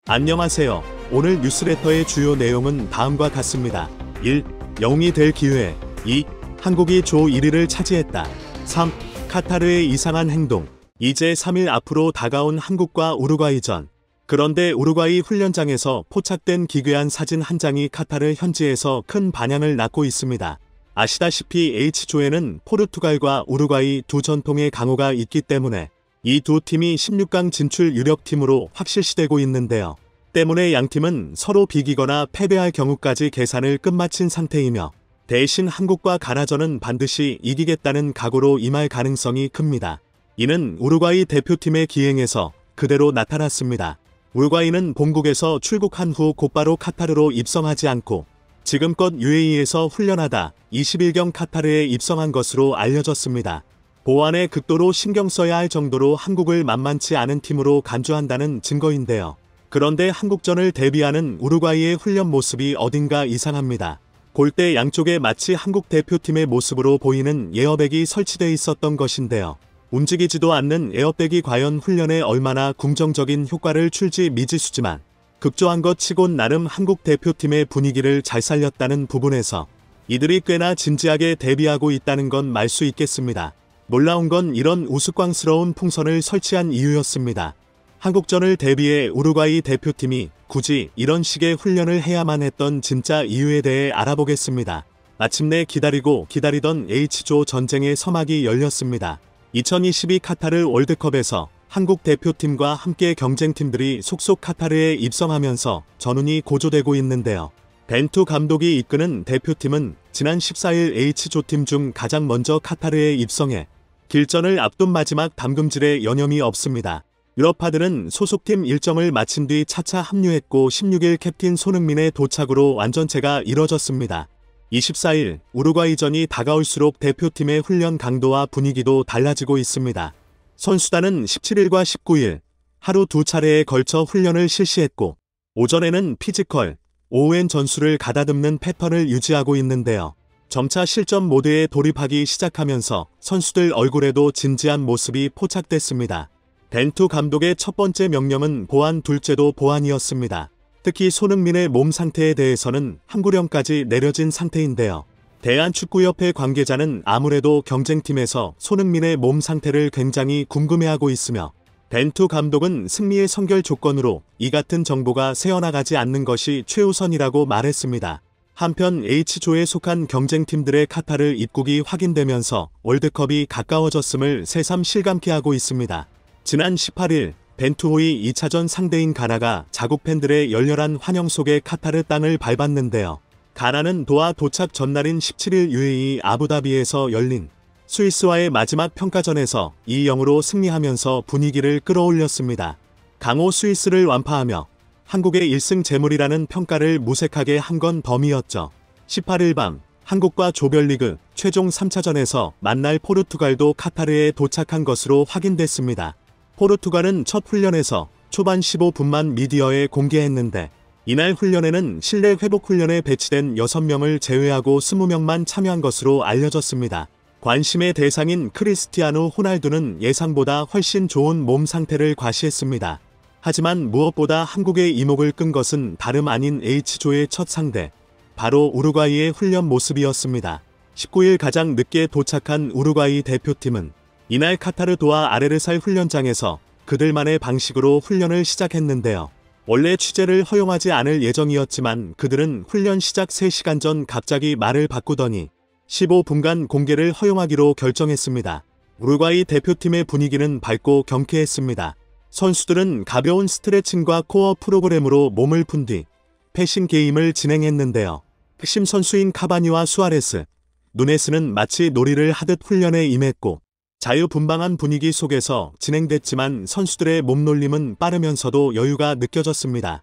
안녕하세요. 오늘 뉴스레터의 주요 내용은 다음과 같습니다. 1. 영웅이 될 기회. 2. 한국이 조 1위를 차지했다. 3. 카타르의 이상한 행동. 이제 3일 앞으로 다가온 한국과 우루과이전. 그런데 우루과이 훈련장에서 포착된 기괴한 사진 한 장이 카타르 현지에서 큰 반향을 낳고 있습니다. 아시다시피 H조에는 포르투갈과 우루과이 두 전통의 강호가 있기 때문에 이 두 팀이 16강 진출 유력팀으로 확실시되고 있는데요. 때문에 양팀은 서로 비기거나 패배할 경우까지 계산을 끝마친 상태이며 대신 한국과 가나전은 반드시 이기겠다는 각오로 임할 가능성이 큽니다. 이는 우루과이 대표팀의 기행에서 그대로 나타났습니다. 우루과이는 본국에서 출국한 후 곧바로 카타르로 입성하지 않고 지금껏 UAE에서 훈련하다 21경 카타르에 입성한 것으로 알려졌습니다. 보안에 극도로 신경 써야 할 정도로 한국을 만만치 않은 팀으로 간주한다는 증거인데요. 그런데 한국전을 대비하는 우루과이의 훈련 모습이 어딘가 이상합니다. 골대 양쪽에 마치 한국 대표팀의 모습으로 보이는 에어백이 설치되어 있었던 것인데요. 움직이지도 않는 에어백이 과연 훈련에 얼마나 긍정적인 효과를 줄지 미지수지만 극조한 것 치곤 나름 한국 대표팀의 분위기를 잘 살렸다는 부분에서 이들이 꽤나 진지하게 대비하고 있다는 건 말 수 있겠습니다. 놀라운 건 이런 우스꽝스러운 풍선을 설치한 이유였습니다. 한국전을 대비해 우루과이 대표팀이 굳이 이런 식의 훈련을 해야만 했던 진짜 이유에 대해 알아보겠습니다. 마침내 기다리고 기다리던 H조 전쟁의 서막이 열렸습니다. 2022 카타르 월드컵에서 한국 대표팀과 함께 경쟁팀들이 속속 카타르에 입성하면서 전운이 고조되고 있는데요. 벤투 감독이 이끄는 대표팀은 지난 14일 H조팀 중 가장 먼저 카타르에 입성해 길전을 앞둔 마지막 담금질에 여념이 없습니다. 유럽파들은 소속팀 일정을 마친 뒤 차차 합류했고 16일 캡틴 손흥민의 도착으로 완전체가 이뤄졌습니다. 24일 우루과이전이 다가올수록 대표팀의 훈련 강도와 분위기도 달라지고 있습니다. 선수단은 17일과 19일 하루 두 차례에 걸쳐 훈련을 실시했고 오전에는 피지컬, 오후엔 전술을 가다듬는 패턴을 유지하고 있는데요. 점차 실전 모드에 돌입하기 시작하면서 선수들 얼굴에도 진지한 모습이 포착됐습니다. 벤투 감독의 첫 번째 명령은 보안, 둘째도 보안이었습니다. 특히 손흥민의 몸 상태에 대해서는 항구령까지 내려진 상태인데요. 대한축구협회 관계자는 아무래도 경쟁팀에서 손흥민의 몸 상태를 굉장히 궁금해하고 있으며 벤투 감독은 승리의 선결 조건으로 이 같은 정보가 새어나가지 않는 것이 최우선이라고 말했습니다. 한편 H조에 속한 경쟁팀들의 카타르 입국이 확인되면서 월드컵이 가까워졌음을 새삼 실감케 하고 있습니다. 지난 18일 벤투호의 2차전 상대인 가나가 자국 팬들의 열렬한 환영 속에 카타르 땅을 밟았는데요. 가나는 도하 도착 전날인 17일 UAE 아부다비에서 열린 스위스와의 마지막 평가전에서 2-0으로 승리하면서 분위기를 끌어올렸습니다. 강호 스위스를 완파하며 한국의 1승 재물이라는 평가를 무색하게 한 건 덤이었죠. 18일 밤 한국과 조별리그 최종 3차전에서 만날 포르투갈도 카타르에 도착한 것으로 확인됐습니다. 포르투갈은 첫 훈련에서 초반 15분만 미디어에 공개했는데 이날 훈련에는 실내 회복 훈련에 배치된 6명을 제외하고 20명만 참여한 것으로 알려졌습니다. 관심의 대상인 크리스티아누 호날두는 예상보다 훨씬 좋은 몸 상태를 과시했습니다. 하지만 무엇보다 한국의 이목을 끈 것은 다름 아닌 H조의 첫 상대, 바로 우루과이의 훈련 모습이었습니다. 19일 가장 늦게 도착한 우루과이 대표팀은 이날 카타르 도하 아레르살 훈련장에서 그들만의 방식으로 훈련을 시작했는데요. 원래 취재를 허용하지 않을 예정이었지만 그들은 훈련 시작 3시간 전 갑자기 말을 바꾸더니 15분간 공개를 허용하기로 결정했습니다. 우루과이 대표팀의 분위기는 밝고 경쾌했습니다. 선수들은 가벼운 스트레칭과 코어 프로그램으로 몸을 푼 뒤 패싱 게임을 진행했는데요. 핵심 선수인 카바니와 수아레스, 누네스는 마치 놀이를 하듯 훈련에 임했고 자유분방한 분위기 속에서 진행됐지만 선수들의 몸놀림은 빠르면서도 여유가 느껴졌습니다.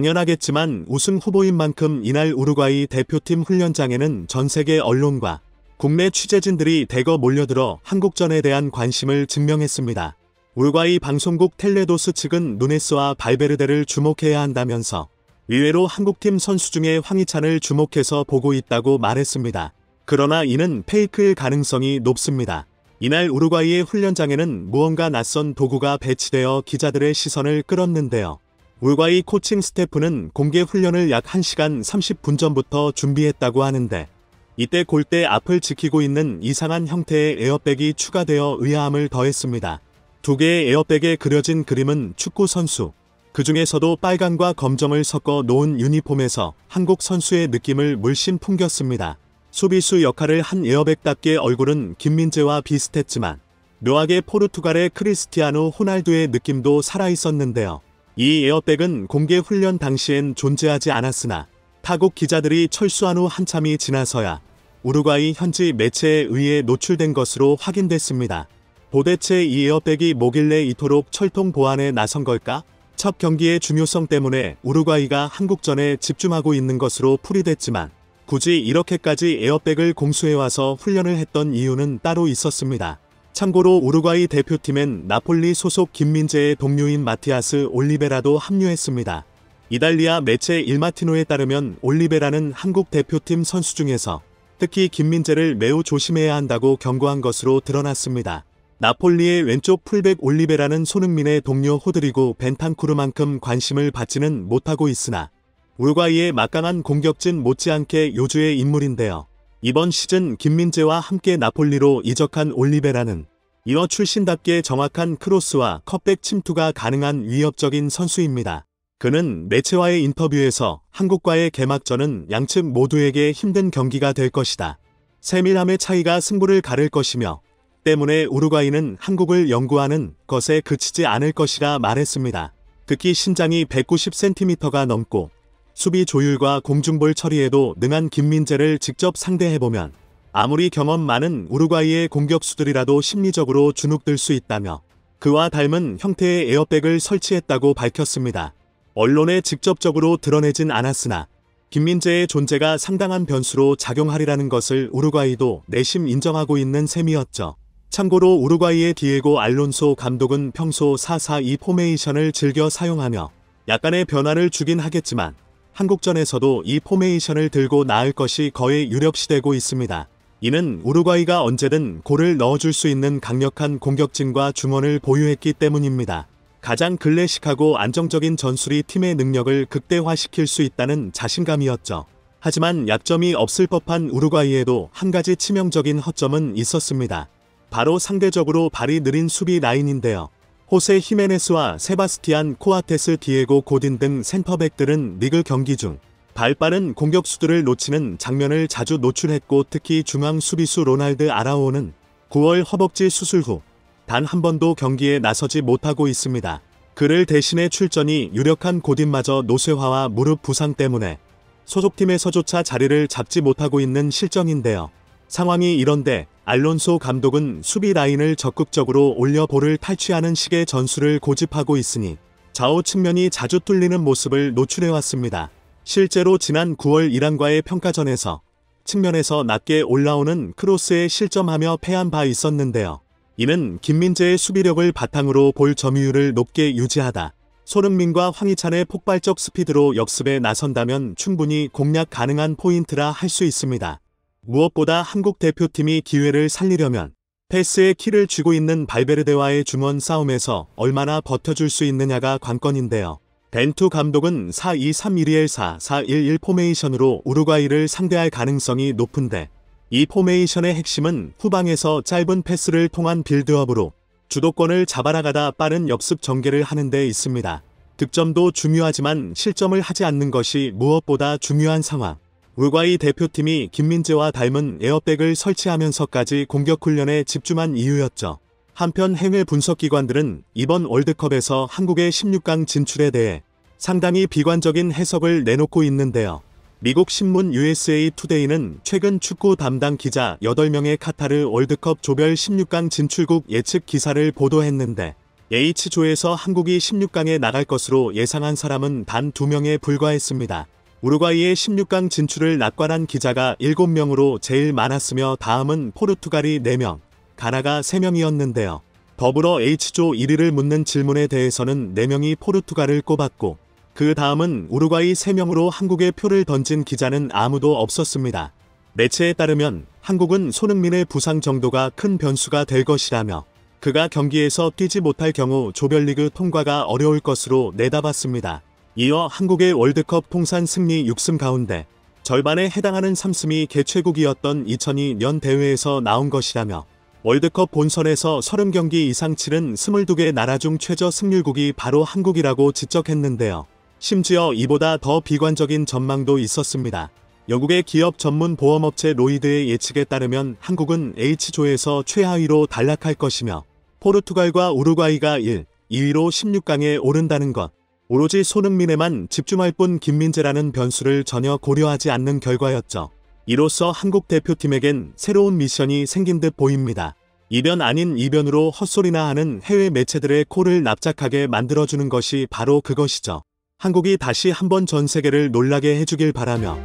당연하겠지만 우승 후보인 만큼 이날 우루과이 대표팀 훈련장에는 전세계 언론과 국내 취재진들이 대거 몰려들어 한국전에 대한 관심을 증명했습니다. 우루과이 방송국 텔레도스 측은 누네스와 발베르데를 주목해야 한다면서 의외로 한국팀 선수 중에 황희찬을 주목해서 보고 있다고 말했습니다. 그러나 이는 페이크일 가능성이 높습니다. 이날 우루과이의 훈련장에는 무언가 낯선 도구가 배치되어 기자들의 시선을 끌었는데요. 우루과이 코칭 스태프는 공개 훈련을 약 1시간 30분 전부터 준비했다고 하는데 이때 골대 앞을 지키고 있는 이상한 형태의 에어백이 추가되어 의아함을 더했습니다. 두 개의 에어백에 그려진 그림은 축구 선수, 그 중에서도 빨강과 검정을 섞어 놓은 유니폼에서 한국 선수의 느낌을 물씬 풍겼습니다. 수비수 역할을 한 에어백답게 얼굴은 김민재와 비슷했지만 묘하게 포르투갈의 크리스티아누 호날두의 느낌도 살아있었는데요. 이 에어백은 공개 훈련 당시엔 존재하지 않았으나 타국 기자들이 철수한 후 한참이 지나서야 우루과이 현지 매체에 의해 노출된 것으로 확인됐습니다. 도대체 이 에어백이 뭐길래 이토록 철통 보안에 나선 걸까? 첫 경기의 중요성 때문에 우루과이가 한국전에 집중하고 있는 것으로 풀이됐지만 굳이 이렇게까지 에어백을 공수해와서 훈련을 했던 이유는 따로 있었습니다. 참고로 우루과이 대표팀엔 나폴리 소속 김민재의 동료인 마티아스 올리베라도 합류했습니다. 이탈리아 매체 일마티노에 따르면 올리베라는 한국 대표팀 선수 중에서 특히 김민재를 매우 조심해야 한다고 경고한 것으로 드러났습니다. 나폴리의 왼쪽 풀백 올리베라는 손흥민의 동료 호드리고 벤탄쿠르만큼 관심을 받지는 못하고 있으나 우루과이의 막강한 공격진 못지않게 요주의 인물인데요. 이번 시즌 김민재와 함께 나폴리로 이적한 올리베라는 이어 출신답게 정확한 크로스와 컵백 침투가 가능한 위협적인 선수입니다. 그는 매체와의 인터뷰에서 한국과의 개막전은 양측 모두에게 힘든 경기가 될 것이다. 세밀함의 차이가 승부를 가를 것이며 때문에 우루과이는 한국을 연구하는 것에 그치지 않을 것이라 말했습니다. 특히 신장이 190cm가 넘고 수비 조율과 공중볼 처리에도 능한 김민재를 직접 상대해보면 아무리 경험 많은 우루과이의 공격수들이라도 심리적으로 주눅들 수 있다며 그와 닮은 형태의 에어백을 설치했다고 밝혔습니다. 언론에 직접적으로 드러내진 않았으나 김민재의 존재가 상당한 변수로 작용하리라는 것을 우루과이도 내심 인정하고 있는 셈이었죠. 참고로 우루과이의 디에고 알론소 감독은 평소 4-4-2 포메이션을 즐겨 사용하며 약간의 변화를 주긴 하겠지만 한국전에서도 이 포메이션을 들고 나을 것이 거의 유력시되고 있습니다. 이는 우루과이가 언제든 골을 넣어줄 수 있는 강력한 공격진과 중원을 보유했기 때문입니다. 가장 클래식하고 안정적인 전술이 팀의 능력을 극대화시킬 수 있다는 자신감이었죠. 하지만 약점이 없을 법한 우루과이에도 한 가지 치명적인 허점은 있었습니다. 바로 상대적으로 발이 느린 수비 라인인데요. 호세 히메네스와 세바스티안 코아테스 디에고 고딘 등 센터백들은 리그 경기 중 발빠른 공격수들을 놓치는 장면을 자주 노출했고 특히 중앙 수비수 로날드 아라오는 9월 허벅지 수술 후 단 한 번도 경기에 나서지 못하고 있습니다. 그를 대신해 출전이 유력한 고딘마저 노쇠화와 무릎 부상 때문에 소속팀에서조차 자리를 잡지 못하고 있는 실정인데요. 상황이 이런데 알론소 감독은 수비 라인을 적극적으로 올려 볼을 탈취하는 식의 전술을 고집하고 있으니 좌우 측면이 자주 뚫리는 모습을 노출해왔습니다. 실제로 지난 9월 이란과의 평가전에서 측면에서 낮게 올라오는 크로스에 실점하며 패한 바 있었는데요. 이는 김민재의 수비력을 바탕으로 볼 점유율을 높게 유지하다 손흥민과 황희찬의 폭발적 스피드로 역습에 나선다면 충분히 공략 가능한 포인트라 할 수 있습니다. 무엇보다 한국 대표팀이 기회를 살리려면 패스의 키를 쥐고 있는 발베르데와의 중원 싸움에서 얼마나 버텨줄 수 있느냐가 관건인데요. 벤투 감독은 4-2-3-1-1 4-4-1-1 포메이션으로 우루과이를 상대할 가능성이 높은데 이 포메이션의 핵심은 후방에서 짧은 패스를 통한 빌드업으로 주도권을 잡아나가다 빠른 역습 전개를 하는 데 있습니다. 득점도 중요하지만 실점을 하지 않는 것이 무엇보다 중요한 상황. 우루과이 대표팀이 김민재와 닮은 에어백을 설치하면서까지 공격 훈련에 집중한 이유였죠. 한편 해외 분석기관들은 이번 월드컵에서 한국의 16강 진출에 대해 상당히 비관적인 해석을 내놓고 있는데요. 미국 신문 USA 투데이는 최근 축구 담당 기자 8명의 카타르 월드컵 조별 16강 진출국 예측 기사를 보도했는데 H조에서 한국이 16강에 나갈 것으로 예상한 사람은 단 2명에 불과했습니다. 우루과이의 16강 진출을 낙관한 기자가 7명으로 제일 많았으며 다음은 포르투갈이 4명, 가나가 3명이었는데요. 더불어 H조 1위를 묻는 질문에 대해서는 4명이 포르투갈을 꼽았고 그 다음은 우루과이 3명으로 한국에 표를 던진 기자는 아무도 없었습니다. 매체에 따르면 한국은 손흥민의 부상 정도가 큰 변수가 될 것이라며 그가 경기에서 뛰지 못할 경우 조별리그 통과가 어려울 것으로 내다봤습니다. 이어 한국의 월드컵 통산 승리 6승 가운데 절반에 해당하는 3승이 개최국이었던 2002년 대회에서 나온 것이라며 월드컵 본선에서 30경기 이상 치른 22개 나라 중 최저 승률국이 바로 한국이라고 지적했는데요. 심지어 이보다 더 비관적인 전망도 있었습니다. 영국의 기업 전문 보험업체 로이드의 예측에 따르면 한국은 H조에서 최하위로 단락할 것이며 포르투갈과 우루과이가 1, 2위로 16강에 오른다는 것. 오로지 손흥민에만 집중할 뿐 김민재라는 변수를 전혀 고려하지 않는 결과였죠. 이로써 한국 대표팀에겐 새로운 미션이 생긴 듯 보입니다. 이변 아닌 이변으로 헛소리나 하는 해외 매체들의 코를 납작하게 만들어주는 것이 바로 그것이죠. 한국이 다시 한번 전 세계를 놀라게 해주길 바라며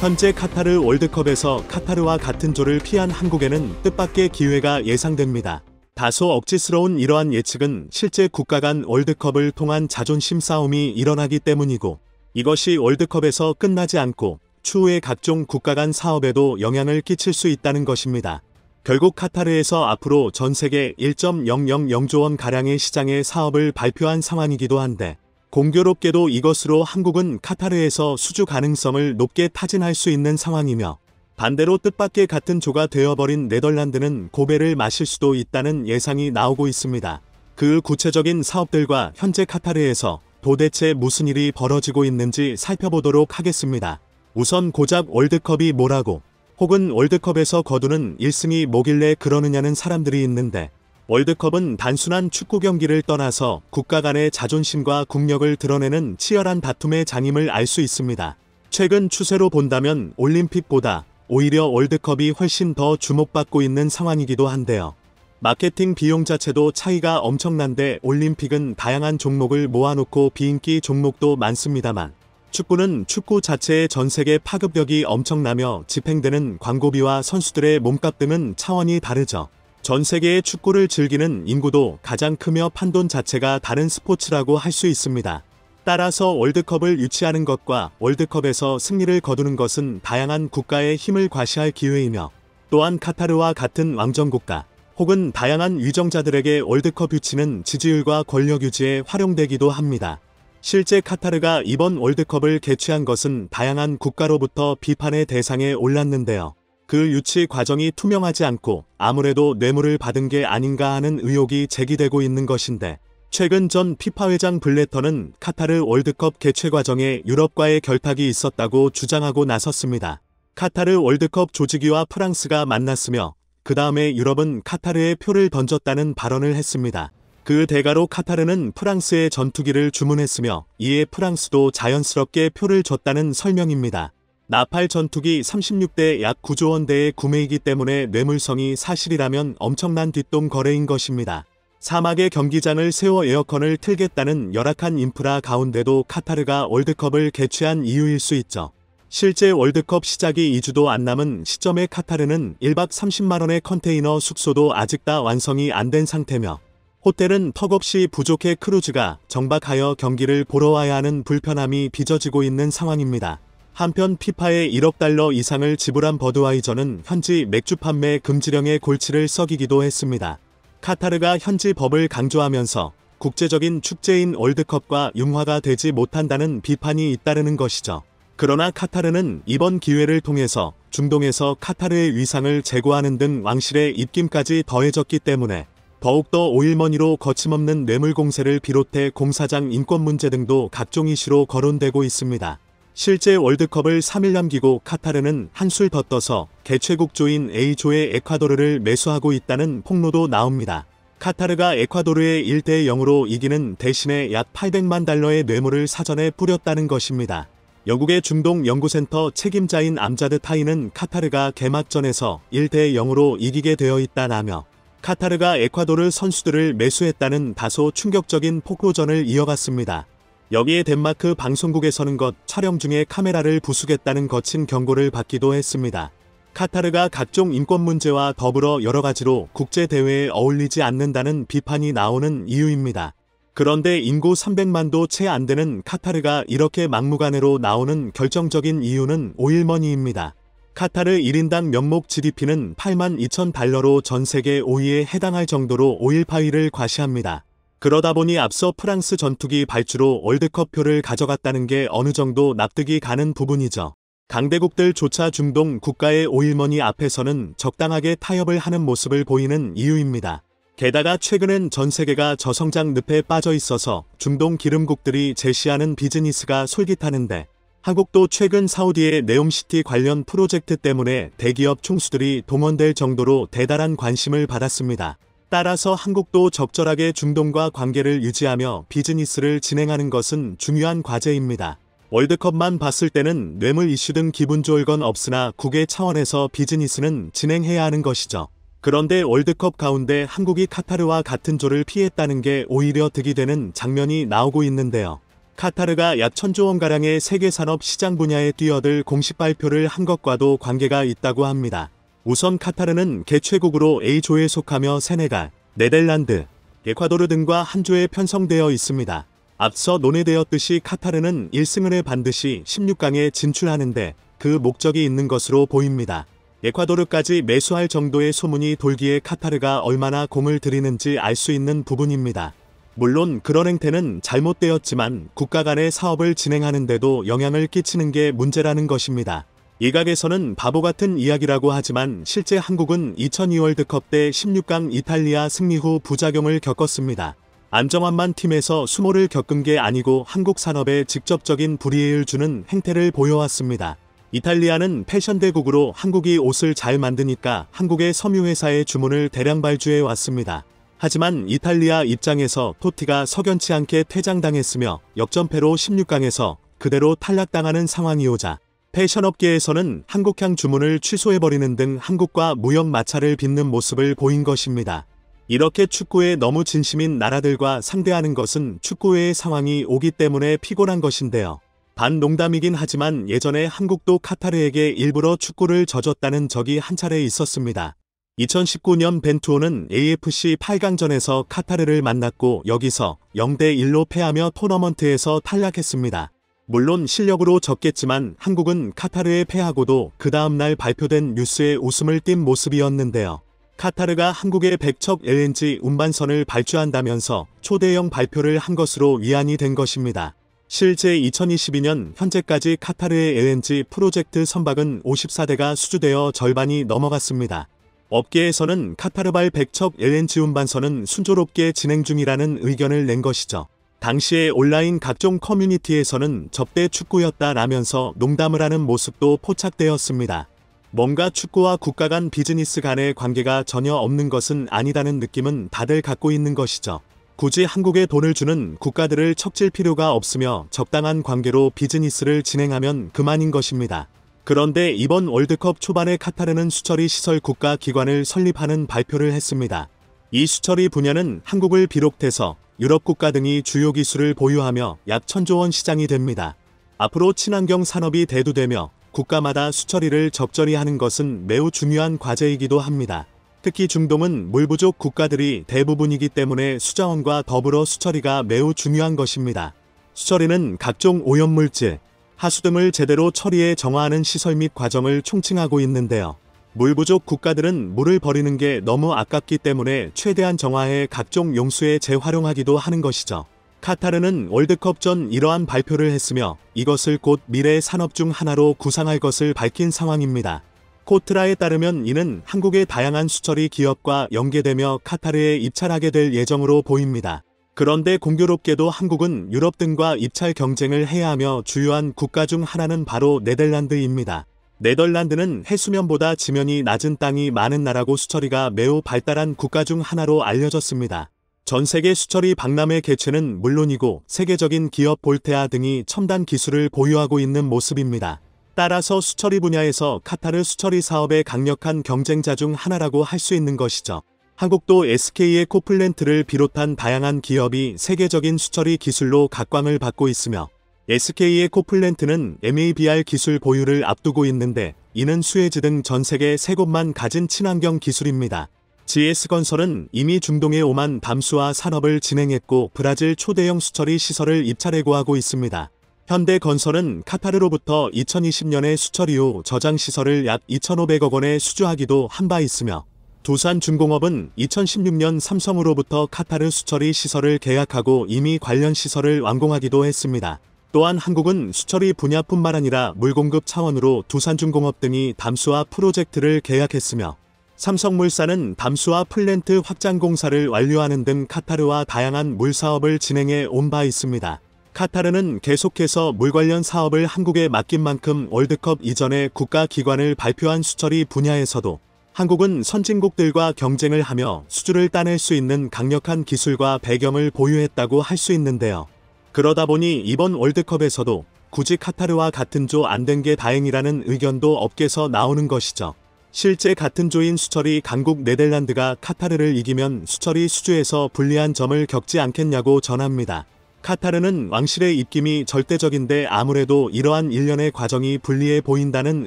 현재 카타르 월드컵에서 카타르와 같은 조를 피한 한국에는 뜻밖의 기회가 예상됩니다. 다소 억지스러운 이러한 예측은 실제 국가 간 월드컵을 통한 자존심 싸움이 일어나기 때문이고 이것이 월드컵에서 끝나지 않고 추후의 각종 국가 간 사업에도 영향을 끼칠 수 있다는 것입니다. 결국 카타르에서 앞으로 전 세계 1.000조 원가량의 시장의 사업을 발표한 상황이기도 한데 공교롭게도 이것으로 한국은 카타르에서 수주 가능성을 높게 타진할 수 있는 상황이며 반대로 뜻밖의 같은 조가 되어버린 네덜란드는 고배를 마실 수도 있다는 예상이 나오고 있습니다. 그 구체적인 사업들과 현재 카타르에서 도대체 무슨 일이 벌어지고 있는지 살펴보도록 하겠습니다. 우선 고작 월드컵이 뭐라고 혹은 월드컵에서 거두는 1승이 뭐길래 그러느냐는 사람들이 있는데 월드컵은 단순한 축구 경기를 떠나서 국가 간의 자존심과 국력을 드러내는 치열한 다툼의 장임을 알 수 있습니다. 최근 추세로 본다면 올림픽보다 오히려 월드컵이 훨씬 더 주목받고 있는 상황이기도 한데요. 마케팅 비용 자체도 차이가 엄청난데 올림픽은 다양한 종목을 모아놓고 비인기 종목도 많습니다만 축구는 축구 자체의 전 세계 파급력이 엄청나며 집행되는 광고비와 선수들의 몸값 등은 차원이 다르죠. 전 세계의 축구를 즐기는 인구도 가장 크며 판돈 자체가 다른 스포츠라고 할 수 있습니다. 따라서 월드컵을 유치하는 것과 월드컵에서 승리를 거두는 것은 다양한 국가의 힘을 과시할 기회이며 또한 카타르와 같은 왕정국가 혹은 다양한 위정자들에게 월드컵 유치는 지지율과 권력 유지에 활용되기도 합니다. 실제 카타르가 이번 월드컵을 개최한 것은 다양한 국가로부터 비판의 대상에 올랐는데요. 그 유치 과정이 투명하지 않고 아무래도 뇌물을 받은 게 아닌가 하는 의혹이 제기되고 있는 것인데 최근 전 피파 회장 블래터는 카타르 월드컵 개최 과정에 유럽과의 결탁이 있었다고 주장하고 나섰습니다. 카타르 월드컵 조직위와 프랑스가 만났으며 그 다음에 유럽은 카타르에 표를 던졌다는 발언을 했습니다. 그 대가로 카타르는 프랑스의 전투기를 주문했으며 이에 프랑스도 자연스럽게 표를 줬다는 설명입니다. 나팔 전투기 36대 약 9조 원대의 구매이기 때문에 뇌물성이 사실이라면 엄청난 뒷돈 거래인 것입니다. 사막에 경기장을 세워 에어컨을 틀겠다는 열악한 인프라 가운데도 카타르가 월드컵을 개최한 이유일 수 있죠. 실제 월드컵 시작이 2주도 안 남은 시점에 카타르는 1박 30만원의 컨테이너 숙소도 아직 다 완성이 안 된 상태며 호텔은 턱없이 부족해 크루즈가 정박하여 경기를 보러 와야 하는 불편함이 빚어지고 있는 상황입니다. 한편 피파에 1억 달러 이상을 지불한 버드와이저는 현지 맥주 판매 금지령의 골치를 썩이기도 했습니다. 카타르가 현지 법을 강조하면서 국제적인 축제인 월드컵과 융화가 되지 못한다는 비판이 잇따르는 것이죠. 그러나 카타르는 이번 기회를 통해서 중동에서 카타르의 위상을 제고하는 등 왕실의 입김까지 더해졌기 때문에 더욱더 오일머니로 거침없는 뇌물 공세를 비롯해 공사장 인권 문제 등도 각종 이슈로 거론되고 있습니다. 실제 월드컵을 3일 남기고 카타르는 한술 더 떠서 개최국조인 A조의 에콰도르를 매수하고 있다는 폭로도 나옵니다. 카타르가 에콰도르에 1대 0으로 이기는 대신에 약 800만 달러의 뇌물을 사전에 뿌렸다는 것입니다. 영국의 중동 연구센터 책임자인 암자드 타이는 카타르가 개막전에서 1대 0으로 이기게 되어 있다라며 카타르가 에콰도르 선수들을 매수했다는 다소 충격적인 폭로전을 이어갔습니다. 여기에 덴마크 방송국에서는 촬영 중에 카메라를 부수겠다는 거친 경고를 받기도 했습니다. 카타르가 각종 인권 문제와 더불어 여러 가지로 국제대회에 어울리지 않는다는 비판이 나오는 이유입니다. 그런데 인구 300만도 채 안 되는 카타르가 이렇게 막무가내로 나오는 결정적인 이유는 오일머니입니다. 카타르 1인당 명목 GDP는 8만 2천 달러로 전 세계 5위에 해당할 정도로 오일 파위를 과시합니다. 그러다 보니 앞서 프랑스 전투기 발주로 월드컵표를 가져갔다는 게 어느 정도 납득이 가는 부분이죠. 강대국들조차 중동 국가의 오일머니 앞에서는 적당하게 타협을 하는 모습을 보이는 이유입니다. 게다가 최근엔 전 세계가 저성장 늪에 빠져 있어서 중동 기름국들이 제시하는 비즈니스가 솔깃하는데 한국도 최근 사우디의 네옴시티 관련 프로젝트 때문에 대기업 총수들이 동원될 정도로 대단한 관심을 받았습니다. 따라서 한국도 적절하게 중동과 관계를 유지하며 비즈니스를 진행하는 것은 중요한 과제입니다. 월드컵만 봤을 때는 뇌물 이슈 등 기분 좋을 건 없으나 국외 차원에서 비즈니스는 진행해야 하는 것이죠. 그런데 월드컵 가운데 한국이 카타르와 같은 조를 피했다는 게 오히려 득이 되는 장면이 나오고 있는데요. 카타르가 약 1000조 원가량의 세계 산업 시장 분야에 뛰어들 공식 발표를 한 것과도 관계가 있다고 합니다. 우선 카타르는 개최국으로 A조에 속하며 세네갈, 네덜란드, 에콰도르 등과 한 조에 편성되어 있습니다. 앞서 논의되었듯이 카타르는 1승을 해 반드시 16강에 진출하는데 그 목적이 있는 것으로 보입니다. 에콰도르까지 매수할 정도의 소문이 돌기에 카타르가 얼마나 공을 들이는지 알 수 있는 부분입니다. 물론 그런 행태는 잘못되었지만 국가 간의 사업을 진행하는데도 영향을 끼치는 게 문제라는 것입니다. 일각에서는 바보 같은 이야기라고 하지만 실제 한국은 2002 월드컵 때 16강 이탈리아 승리 후 부작용을 겪었습니다. 안정환만 팀에서 수모를 겪은 게 아니고 한국 산업에 직접적인 불이익을 주는 행태를 보여왔습니다. 이탈리아는 패션 대국으로 한국이 옷을 잘 만드니까 한국의 섬유회사의 주문을 대량 발주해 왔습니다. 하지만 이탈리아 입장에서 토티가 석연치 않게 퇴장당했으며 역전패로 16강에서 그대로 탈락당하는 상황이오자 패션업계에서는 한국향 주문을 취소해버리는 등 한국과 무역 마찰을 빚는 모습을 보인 것입니다. 이렇게 축구에 너무 진심인 나라들과 상대하는 것은 축구회의 상황이 오기 때문에 피곤한 것인데요. 반농담이긴 하지만 예전에 한국도 카타르에게 일부러 축구를 져줬다는 적이 한 차례 있었습니다. 2019년 벤투호는 AFC 8강전에서 카타르를 만났고 여기서 0대1로 패하며 토너먼트에서 탈락했습니다. 물론 실력으로 졌겠지만 한국은 카타르에 패하고도 그 다음날 발표된 뉴스에 웃음을 띤 모습이었는데요. 카타르가 한국에 100척 LNG 운반선을 발주한다면서 초대형 발표를 한 것으로 위안이 된 것입니다. 실제 2022년 현재까지 카타르의 LNG 프로젝트 선박은 54대가 수주되어 절반이 넘어갔습니다. 업계에서는 카타르발 100척 LNG 운반선은 순조롭게 진행 중이라는 의견을 낸 것이죠. 당시에 온라인 각종 커뮤니티에서는 접대 축구였다라면서 농담을 하는 모습도 포착되었습니다. 뭔가 축구와 국가 간 비즈니스 간의 관계가 전혀 없는 것은 아니다는 느낌은 다들 갖고 있는 것이죠. 굳이 한국에 돈을 주는 국가들을 척질 필요가 없으며 적당한 관계로 비즈니스를 진행하면 그만인 것입니다. 그런데 이번 월드컵 초반에 카타르는 수처리 시설 국가 기관을 설립하는 발표를 했습니다. 이 수처리 분야는 한국을 비롯해서 유럽 국가 등이 주요 기술을 보유하며 약 1000조 원 시장이 됩니다. 앞으로 친환경 산업이 대두되며 국가마다 수처리를 적절히 하는 것은 매우 중요한 과제이기도 합니다. 특히 중동은 물 부족 국가들이 대부분이기 때문에 수자원과 더불어 수처리가 매우 중요한 것입니다. 수처리는 각종 오염물질, 하수 등을 제대로 처리해 정화하는 시설 및 과정을 총칭하고 있는데요. 물 부족 국가들은 물을 버리는 게 너무 아깝기 때문에 최대한 정화해 각종 용수에 재활용하기도 하는 것이죠. 카타르는 월드컵 전 이러한 발표를 했으며 이것을 곧 미래의 산업 중 하나로 구상할 것을 밝힌 상황입니다. 코트라에 따르면 이는 한국의 다양한 수처리 기업과 연계되며 카타르에 입찰하게 될 예정으로 보입니다. 그런데 공교롭게도 한국은 유럽 등과 입찰 경쟁을 해야 하며 주요한 국가 중 하나는 바로 네덜란드입니다. 네덜란드는 해수면보다 지면이 낮은 땅이 많은 나라고 수처리가 매우 발달한 국가 중 하나로 알려졌습니다. 전 세계 수처리 박람회 개최는 물론이고 세계적인 기업 볼테아 등이 첨단 기술을 보유하고 있는 모습입니다. 따라서 수처리 분야에서 카타르 수처리 사업의 강력한 경쟁자 중 하나라고 할 수 있는 것이죠. 한국도 SK의 코플랜트를 비롯한 다양한 기업이 세계적인 수처리 기술로 각광을 받고 있으며 SK의 코플랜트는 MABR 기술 보유를 앞두고 있는데 이는 수에즈 등 전 세계 3곳만 가진 친환경 기술입니다. GS건설은 이미 중동의 오만 담수화 산업을 진행했고 브라질 초대형 수처리 시설을 입찰해 구하고 있습니다. 현대건설은 카타르로부터 2020년에 수처리 후 저장시설을 약 2,500억 원에 수주하기도 한 바 있으며 두산중공업은 2016년 삼성으로부터 카타르 수처리 시설을 계약하고 이미 관련 시설을 완공하기도 했습니다. 또한 한국은 수처리 분야뿐만 아니라 물공급 차원으로 두산중공업 등이 담수화 프로젝트를 계약했으며 삼성물산은 담수화 플랜트 확장 공사를 완료하는 등 카타르와 다양한 물 사업을 진행해 온 바 있습니다. 카타르는 계속해서 물 관련 사업을 한국에 맡긴 만큼 월드컵 이전에 국가기관을 발표한 수처리 분야에서도 한국은 선진국들과 경쟁을 하며 수주를 따낼 수 있는 강력한 기술과 배경을 보유했다고 할 수 있는데요. 그러다 보니 이번 월드컵에서도 굳이 카타르와 같은 조 안 된 게 다행이라는 의견도 업계에서 나오는 것이죠. 실제 같은 조인 수처리 강국 네덜란드가 카타르를 이기면 수처리 수주에서 불리한 점을 겪지 않겠냐고 전합니다. 카타르는 왕실의 입김이 절대적인데 아무래도 이러한 일련의 과정이 불리해 보인다는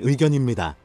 의견입니다.